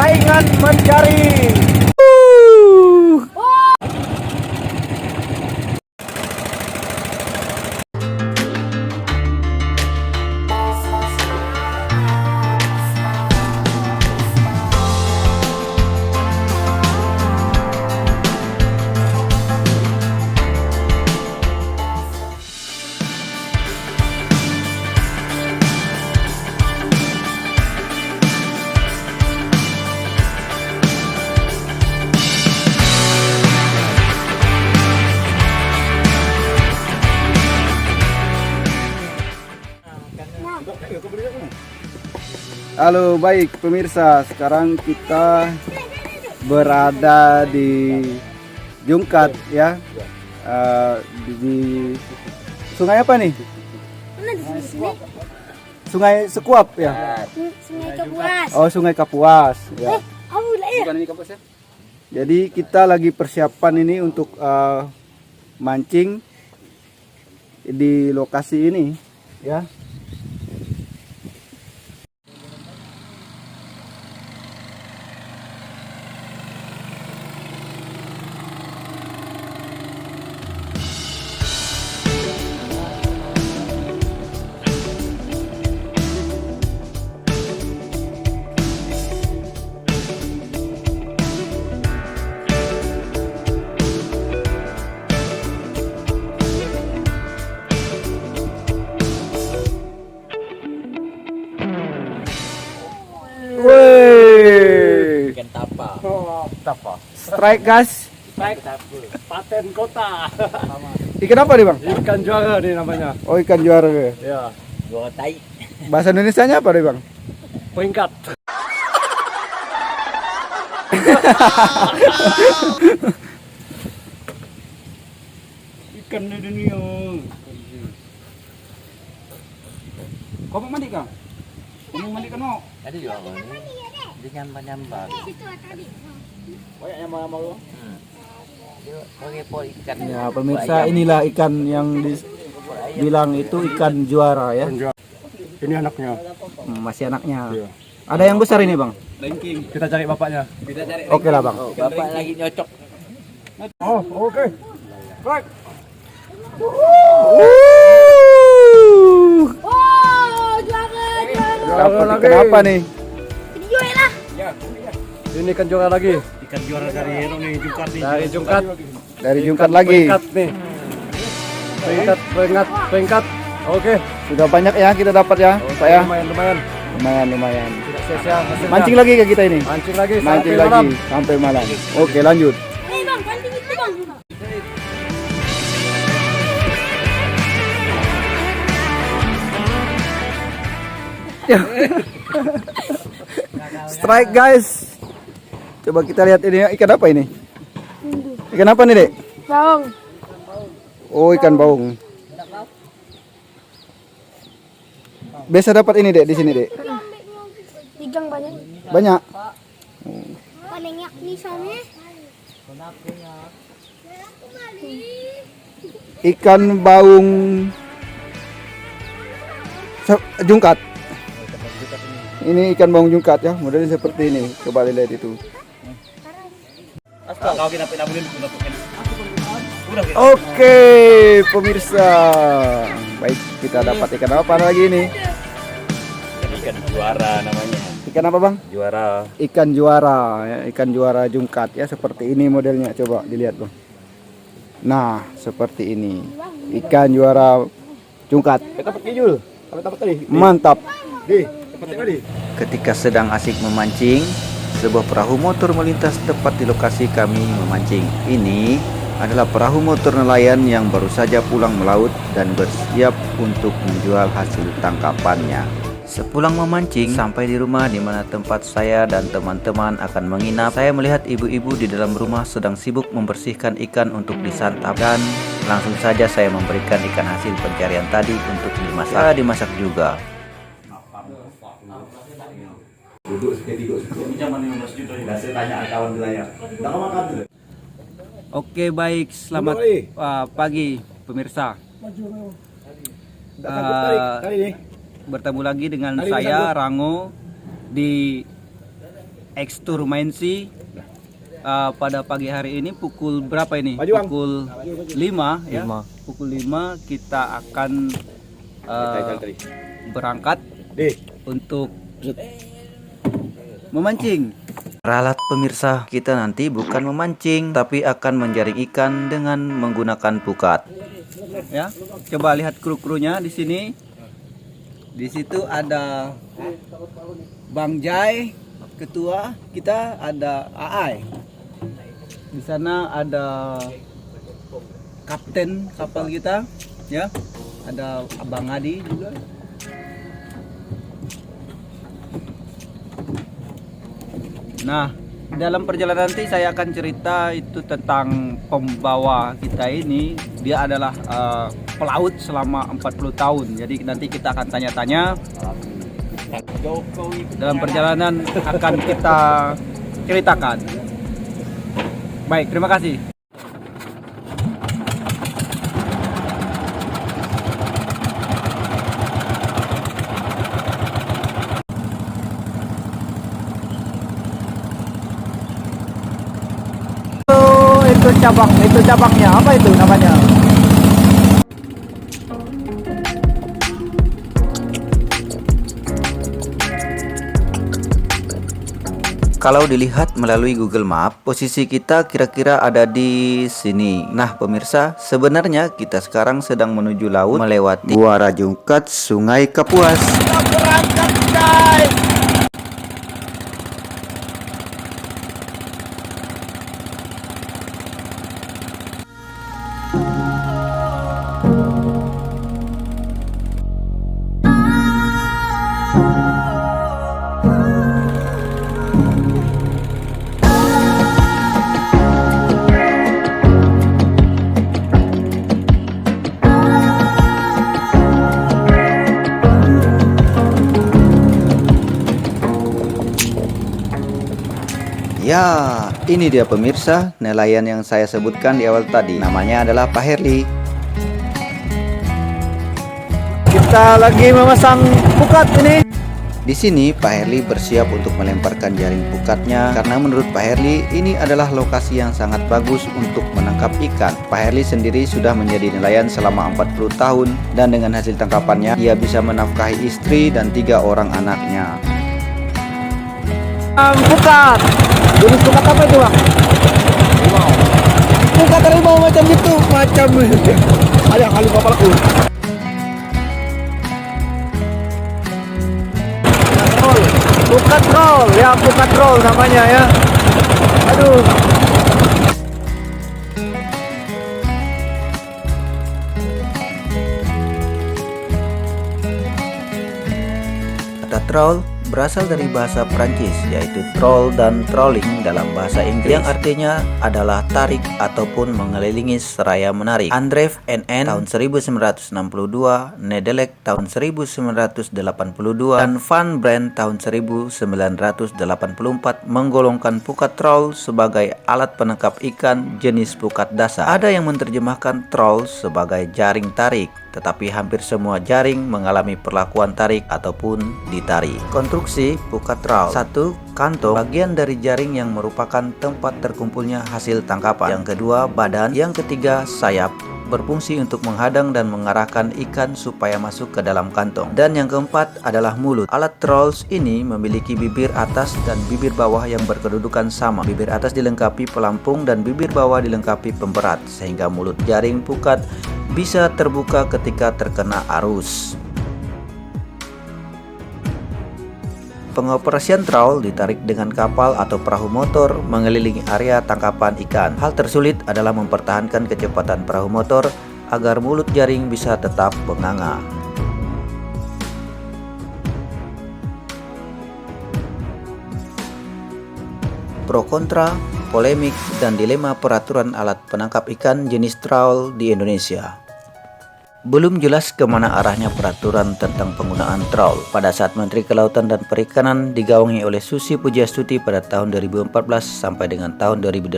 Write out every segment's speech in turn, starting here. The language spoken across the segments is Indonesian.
saingan mencari. Halo, baik pemirsa, sekarang kita berada di Jungkat ya. Di sungai apa nih? Sungai Sekuap ya. Sungai Kapuas. Oh, Sungai Kapuas ya. Bukan ini Kapuas ya. Jadi kita lagi persiapan ini untuk mancing di lokasi ini ya. Woi, Ikan tapa. tapa. Strike gas. Strike paten kota. Ikan apa nih bang? Ikan juara nih namanya. Oh, ikan juara ya. Ya, Juara tai. Bahasa Indonesianya apa nih bang? peringkat. Ikan di dunia. Kau mau mandi kang? Mau mandi kan mau? Tadi juga ini. Dia nyambar-nyambar. Banyak yang mau. Dia pakai pol ikan. Ya pemirsa, inilah ikan yang dibilang itu ikan juara ya. Ini anaknya. Masih anaknya. Iya. Ada yang besar ini bang? Ranking. Kita cari bapaknya. Oke lah bang. Bapak lagi nyocok. Oh, oke. Baik. Oh, juara. Dapat ikan apa nih? Juara lah. Ini ikan juara lagi. Ikan juara dari Hero nih, Jungkat nih. Dari Jungkat. Dari Jungkat lagi. Peringkat nih. Peringkat. Oke. Sudah banyak ya kita dapat ya, Pak ya. Lumayan. Lumayan. Tidak sia-sia hasilnya. Mancing lagi ke kita ini. Mancing lagi Mancing sampai lagi malam. sampai malam. Oke, lanjut. Hei bang, pancing itu bang. Strike guys. Coba kita lihat ini ikan apa ini? Ikan apa nih, Dek? Bawang. Oh, ikan baung. Biasa dapat ini, Dek, di sini, Dek. Ikan banyak. Banyak. Banyak nih soalnya. Ikan baung jungkat. Ini ikan baung jungkat ya, modelnya seperti ini. Coba lihat itu. Kalau kita pindah-pindah udah kita. Oke, pemirsa. Baik, kita dapat ikan apa lagi ini? Ikan juara namanya. Ikan apa, Bang? Juara. Ikan juara ya, ikan juara jungkat ya, seperti ini modelnya. Coba dilihat, Bang. Nah, seperti ini. Ikan juara jungkat. Kita pakai jul. Kami dapat tadi. Mantap. Ketika sedang asik memancing, sebuah perahu motor melintas tepat di lokasi kami memancing. Ini adalah perahu motor nelayan yang baru saja pulang melaut dan bersiap untuk menjual hasil tangkapannya. Sepulang memancing, sampai di rumah di mana tempat saya dan teman-teman akan menginap, saya melihat ibu-ibu di dalam rumah sedang sibuk membersihkan ikan untuk disantap, dan langsung saja saya memberikan ikan hasil pencarian tadi untuk dimasak. Ya, dimasak juga. Oke, baik, selamat pagi pemirsa. Bertemu lagi dengan saya Rango di ekstur Mainsi. Pada pagi hari ini pukul berapa ini? Maju, Bang. Pukul 5 ya. 5. Pukul 5 kita akan berangkat untuk memancing. Ralat pemirsa, kita nanti bukan memancing, tapi akan menjaring ikan dengan menggunakan pukat. Ya, coba lihat kru-krunya di sini. Di situ ada Bang Jai, ketua kita, ada Aai. Di sana ada kapten kapal kita, ya. Ada Abang Adi juga. Nah, dalam perjalanan nanti saya akan cerita itu tentang pembawa kita ini. Dia adalah pelaut selama 40 tahun. Jadi nanti kita akan tanya-tanya. Dalam perjalanan akan kita ceritakan. Baik, terima kasih. Itu cabangnya apa itu namanya? Kalau dilihat melalui Google Map, posisi kita kira-kira ada di sini. Nah pemirsa, sebenarnya kita sekarang sedang menuju laut melewati Muara Jungkat, Sungai Kapuas. Ya, ini dia pemirsa, nelayan yang saya sebutkan di awal tadi. Namanya adalah Pak Herli. Kita lagi memasang pukat ini. Di sini Pak Herli bersiap untuk melemparkan jaring pukatnya karena menurut Pak Herli ini adalah lokasi yang sangat bagus untuk menangkap ikan. Pak Herli sendiri sudah menjadi nelayan selama 40 tahun dan dengan hasil tangkapannya ia bisa menafkahi istri dan 3 orang anaknya. Pukat. Jenis pukat apa itu, Bang? Pukat harimau macam itu, macam ayah kali bapakku. Pukat roll, ya pukat roll namanya ya. Aduh. Kata troll berasal dari bahasa Prancis, yaitu troll dan trolling dalam bahasa Inggris, yang artinya adalah tarik ataupun mengelilingi seraya menarik. Andreef NN tahun 1962, Nedelec tahun 1982, dan Van Brandt tahun 1984 menggolongkan pukat troll sebagai alat penangkap ikan jenis pukat dasar. Ada yang menerjemahkan troll sebagai jaring tarik, tetapi hampir semua jaring mengalami perlakuan tarik ataupun ditarik. Konstruksi pukat troll: 1. Kantong, bagian dari jaring yang merupakan tempat terkumpulnya hasil tangkapan. Yang kedua, badan. Yang ketiga, sayap, berfungsi untuk menghadang dan mengarahkan ikan supaya masuk ke dalam kantong. Dan yang keempat adalah mulut. Alat trolls ini memiliki bibir atas dan bibir bawah yang berkedudukan sama. Bibir atas dilengkapi pelampung dan bibir bawah dilengkapi pemberat, sehingga mulut jaring pukat bisa terbuka ketika terkena arus. Pengoperasian trawl ditarik dengan kapal atau perahu motor mengelilingi area tangkapan ikan. Hal tersulit adalah mempertahankan kecepatan perahu motor agar mulut jaring bisa tetap menganga. Pro kontra, polemik, dan dilema peraturan alat penangkap ikan jenis trawl di Indonesia. Belum jelas kemana arahnya peraturan tentang penggunaan trawl. Pada saat Menteri Kelautan dan Perikanan digawangi oleh Susi Pujiastuti pada tahun 2014 sampai dengan tahun 2018,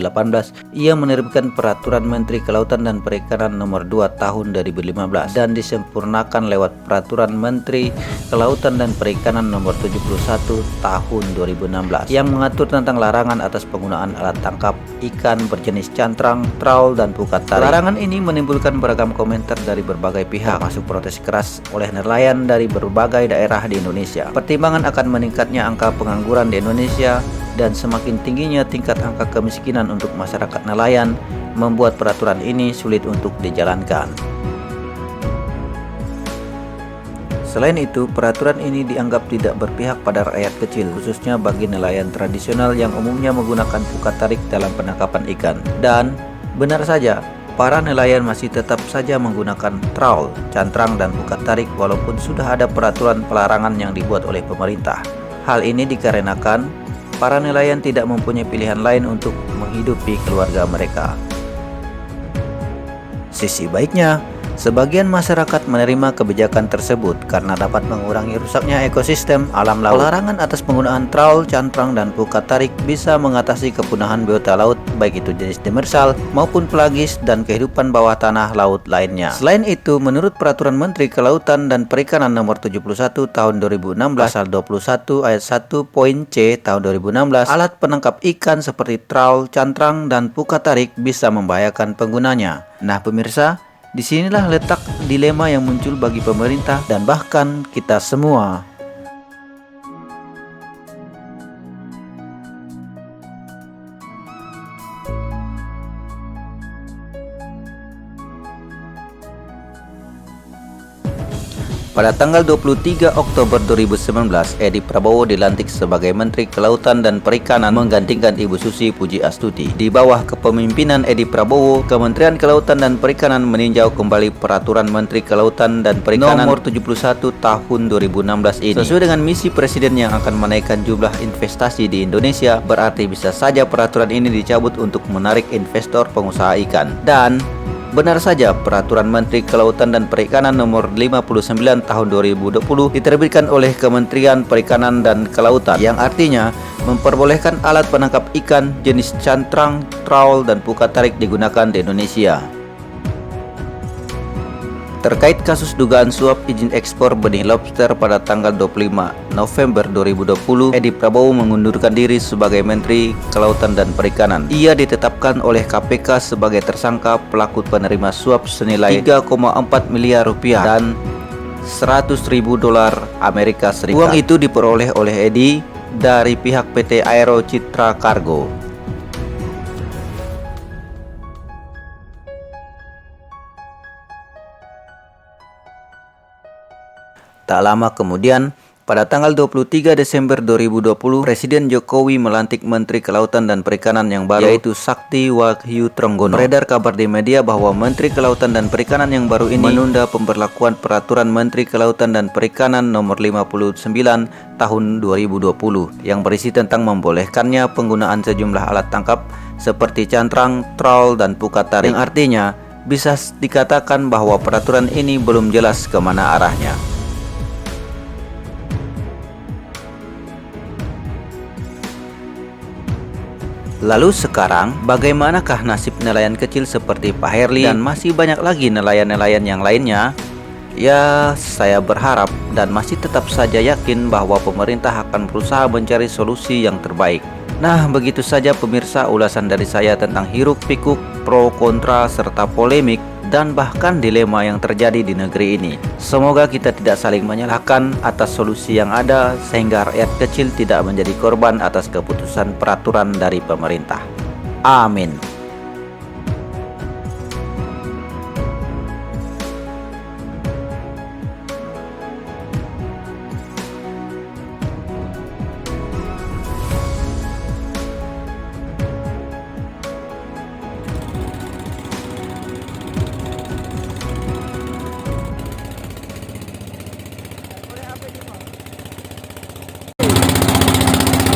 ia menerbitkan Peraturan Menteri Kelautan dan Perikanan Nomor 2 Tahun 2015 dan disempurnakan lewat Peraturan Menteri Kelautan dan Perikanan Nomor 71 Tahun 2016 yang mengatur tentang larangan atas penggunaan alat tangkap ikan berjenis cantrang, trawl, dan pukat tarik. Larangan ini menimbulkan beragam komentar dari berbagai pihak, masuk protes keras oleh nelayan dari berbagai daerah di Indonesia. Pertimbangan akan meningkatnya angka pengangguran di Indonesia dan semakin tingginya tingkat angka kemiskinan untuk masyarakat nelayan membuat peraturan ini sulit untuk dijalankan. Selain itu, peraturan ini dianggap tidak berpihak pada rakyat kecil, khususnya bagi nelayan tradisional yang umumnya menggunakan pukat tarik dalam penangkapan ikan. Dan benar saja, para nelayan masih tetap saja menggunakan trawl, cantrang, dan pukat tarik walaupun sudah ada peraturan pelarangan yang dibuat oleh pemerintah. Hal ini dikarenakan para nelayan tidak mempunyai pilihan lain untuk menghidupi keluarga mereka. Sisi baiknya, sebagian masyarakat menerima kebijakan tersebut karena dapat mengurangi rusaknya ekosistem alam laut. Pelarangan atas penggunaan trawl, cantrang, dan pukat tarik bisa mengatasi kepunahan biota laut, baik itu jenis demersal maupun pelagis dan kehidupan bawah tanah laut lainnya. Selain itu, menurut Peraturan Menteri Kelautan dan Perikanan Nomor 71 Tahun 2016 Pasal 21 Ayat 1 Poin C Tahun 2016, alat penangkap ikan seperti trawl, cantrang, dan pukat tarik bisa membahayakan penggunanya. Nah pemirsa, disinilah letak dilema yang muncul bagi pemerintah dan bahkan kita semua. Pada tanggal 23 Oktober 2019, Edi Prabowo dilantik sebagai Menteri Kelautan dan Perikanan menggantikan Ibu Susi Pujiastuti. Di bawah kepemimpinan Edi Prabowo, Kementerian Kelautan dan Perikanan meninjau kembali Peraturan Menteri Kelautan dan Perikanan Nomor 71 Tahun 2016 ini. Sesuai dengan misi Presiden yang akan menaikkan jumlah investasi di Indonesia, berarti bisa saja peraturan ini dicabut untuk menarik investor pengusaha ikan. Dan benar saja, Peraturan Menteri Kelautan dan Perikanan Nomor 59 Tahun 2020 diterbitkan oleh Kementerian Perikanan dan Kelautan, yang artinya memperbolehkan alat penangkap ikan jenis cantrang, trawl, dan pukat tarik digunakan di Indonesia. Terkait kasus dugaan suap izin ekspor benih lobster pada tanggal 25 November 2020, Edi Prabowo mengundurkan diri sebagai Menteri Kelautan dan Perikanan. Ia ditetapkan oleh KPK sebagai tersangka pelaku penerima suap senilai 3,4 miliar rupiah dan 100.000 dolar Amerika Serikat. Uang itu diperoleh oleh Edi dari pihak PT Aero Citra Cargo. Tak lama kemudian, pada tanggal 23 Desember 2020, Presiden Jokowi melantik Menteri Kelautan dan Perikanan yang baru, yaitu Sakti Wahyu Trenggono. Beredar kabar di media bahwa Menteri Kelautan dan Perikanan yang baru ini menunda pemberlakuan Peraturan Menteri Kelautan dan Perikanan Nomor 59 Tahun 2020 yang berisi tentang membolehkannya penggunaan sejumlah alat tangkap seperti cantrang, trawl, dan pukat tarik. Yang artinya, bisa dikatakan bahwa peraturan ini belum jelas kemana arahnya. Lalu sekarang, bagaimanakah nasib nelayan kecil seperti Pak Herli dan masih banyak lagi nelayan-nelayan yang lainnya? Ya, saya berharap dan masih tetap saja yakin bahwa pemerintah akan berusaha mencari solusi yang terbaik. Nah, begitu saja pemirsa ulasan dari saya tentang hiruk-pikuk, pro, kontra, serta polemik dan bahkan dilema yang terjadi di negeri ini. Semoga kita tidak saling menyalahkan atas solusi yang ada sehingga rakyat kecil tidak menjadi korban atas keputusan peraturan dari pemerintah. Amin.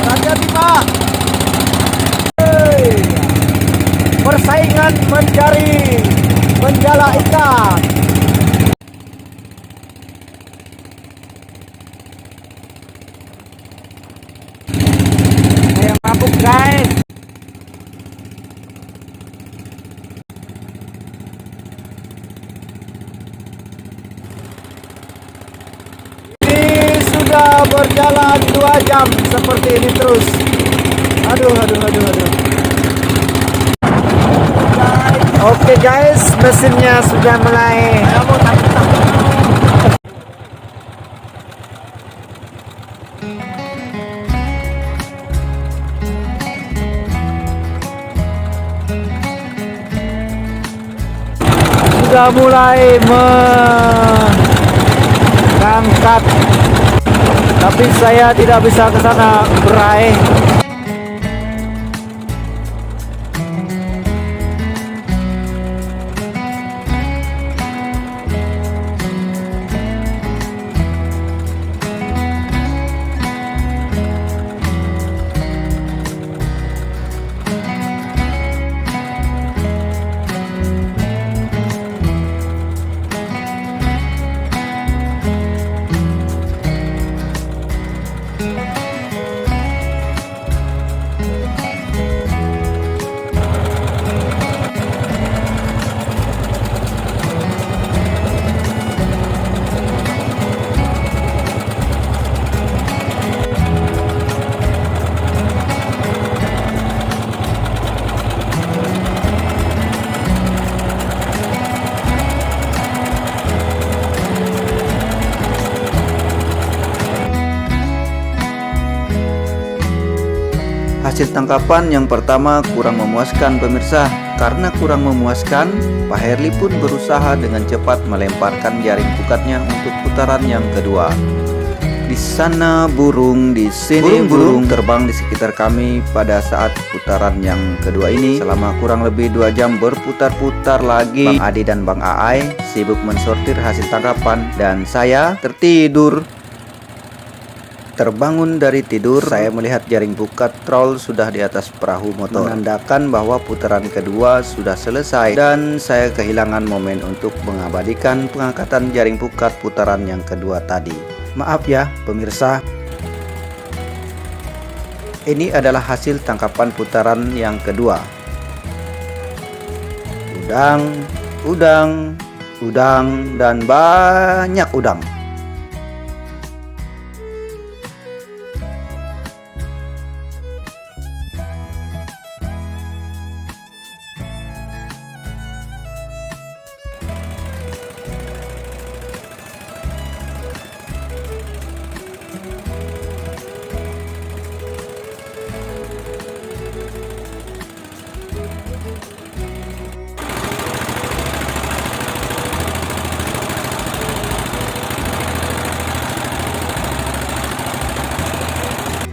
Hati-hati Pak. Persaingan mencari menjala ikan. diam seperti ini terus. Aduh. Oke guys, mesinnya sudah mulai. Sudah mulai mengangkat, tapi saya tidak bisa ke sana berai. Hasil tangkapan yang pertama kurang memuaskan pemirsa. Karena kurang memuaskan, Pak Herli pun berusaha dengan cepat melemparkan jaring pukatnya untuk putaran yang kedua. Di sana burung, di sini burung terbang di sekitar kami pada saat putaran yang kedua ini. Selama kurang lebih 2 jam berputar-putar lagi, Bang Adi dan Bang Aai sibuk mensortir hasil tangkapan dan saya tertidur. Terbangun dari tidur, saya melihat jaring pukat troll sudah di atas perahu motor, menandakan bahwa putaran kedua sudah selesai dan saya kehilangan momen untuk mengabadikan pengangkatan jaring pukat putaran yang kedua tadi. Maaf ya pemirsa. Ini adalah hasil tangkapan putaran yang kedua. Udang, dan banyak udang.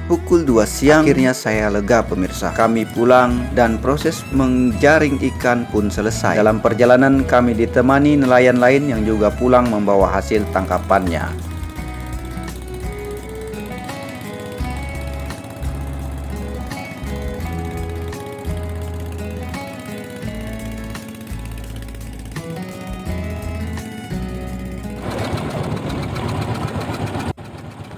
Pukul 2 siang akhirnya saya lega pemirsa. Kami pulang dan proses menjaring ikan pun selesai. Dalam perjalanan kami ditemani nelayan lain yang juga pulang membawa hasil tangkapannya.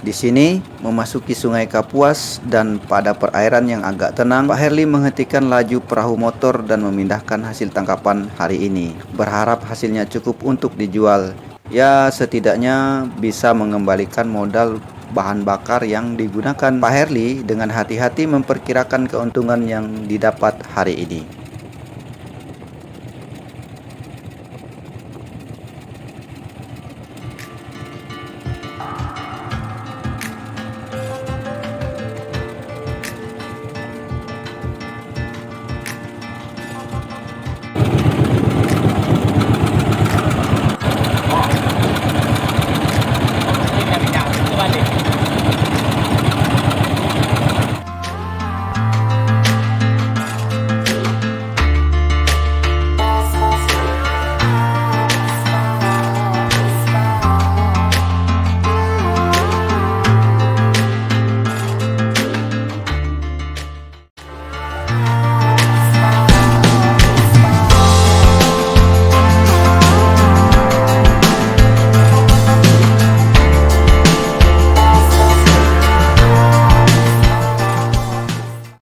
Di sini memasuki Sungai Kapuas dan pada perairan yang agak tenang, Pak Herli menghentikan laju perahu motor dan memindahkan hasil tangkapan hari ini. Berharap hasilnya cukup untuk dijual. Ya setidaknya bisa mengembalikan modal bahan bakar yang digunakan. Pak Herli dengan hati-hati memperkirakan keuntungan yang didapat hari ini.